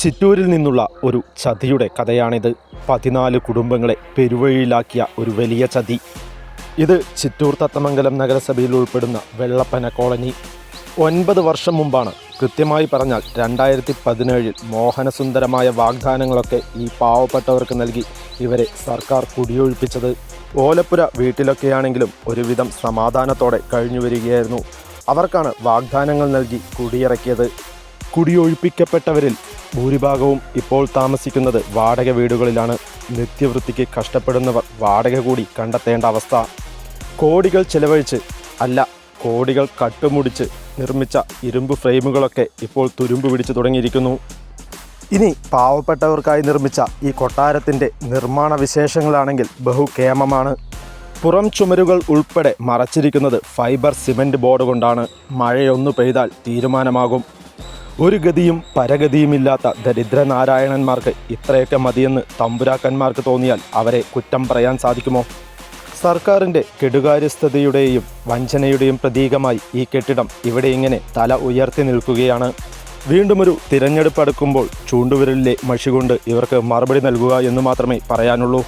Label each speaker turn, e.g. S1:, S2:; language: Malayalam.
S1: ചിറ്റൂരിൽ നിന്നുള്ള ഒരു ചതിയുടെ കഥയാണിത്. 14 കുടുംബങ്ങളെ പെരുവഴിയിലാക്കിയ ഒരു വലിയ ചതി. ഇത് ചിറ്റൂർ തത്തമംഗലം നഗരസഭയിൽ ഉൾപ്പെടുന്ന വെള്ളപ്പന കോളനി. 9 വർഷം മുമ്പാണ്, കൃത്യമായി പറഞ്ഞാൽ 2017 മോഹനസുന്ദരമായ വാഗ്ദാനങ്ങളൊക്കെ ഈ പാവപ്പെട്ടവർക്ക് നൽകി ഇവരെ സർക്കാർ കുടിയൊഴിപ്പിച്ചത്. ഓലപ്പുര വീട്ടിലൊക്കെയാണെങ്കിലും ഒരുവിധം സമാധാനത്തോടെ കഴിഞ്ഞു വരികയായിരുന്നു. അവർക്കാണ് വാഗ്ദാനങ്ങൾ നൽകി കുടിയിറക്കിയത്. കുടിയൊഴിപ്പിക്കപ്പെട്ടവരിൽ ഭൂരിഭാഗവും ഇപ്പോൾ താമസിക്കുന്നത് വാടക വീടുകളിലാണ്. നിത്യവൃത്തിക്ക് കഷ്ടപ്പെടുന്നവർ വാടക കൂടി കണ്ടെത്തേണ്ട അവസ്ഥ. കോടികൾ ചെലവഴിച്ച്, അല്ല കോടികൾ കട്ടുമുടിച്ച് നിർമ്മിച്ച ഇരുമ്പ് ഫ്രെയിമുകളൊക്കെ ഇപ്പോൾ തുരുമ്പ് പിടിച്ചു തുടങ്ങിയിരിക്കുന്നു. ഇനി പാവപ്പെട്ടവർക്കായി നിർമ്മിച്ച ഈ കൊട്ടാരത്തിൻ്റെ നിർമ്മാണ വിശേഷങ്ങളാണെങ്കിൽ ബഹുകേമമാണ്. പുറം ചുമരുകൾ ഉൾപ്പെടെ മറച്ചിരിക്കുന്നത് ഫൈബർ സിമൻറ്റ് ബോർഡ് കൊണ്ടാണ്. മഴയൊന്നു പെയ്താൽ തീരുമാനമാകും. ഒരു ഗതിയും പരഗതിയുമില്ലാത്ത ദരിദ്രനാരായണന്മാർക്ക് ഇത്രയൊക്കെ മതിയെന്ന് തമ്പുരാക്കന്മാർക്ക് തോന്നിയാൽ അവരെ കുറ്റം പറയാൻ സാധിക്കുമോ? സർക്കാരിൻ്റെ കെടുകാര്യസ്ഥതയുടെയും വഞ്ചനയുടെയും പ്രതീകമായി ഈ കെട്ടിടം ഇവിടെ ഇങ്ങനെ തല ഉയർത്തി നിൽക്കുകയാണ്. വീണ്ടുമൊരു തിരഞ്ഞെടുപ്പ് അടുക്കുമ്പോൾ ചൂണ്ടുവിരലിലെ മഷി കൊണ്ട് ഇവർക്ക് മറുപടി നൽകുക എന്ന് മാത്രമേ പറയാനുള്ളൂ.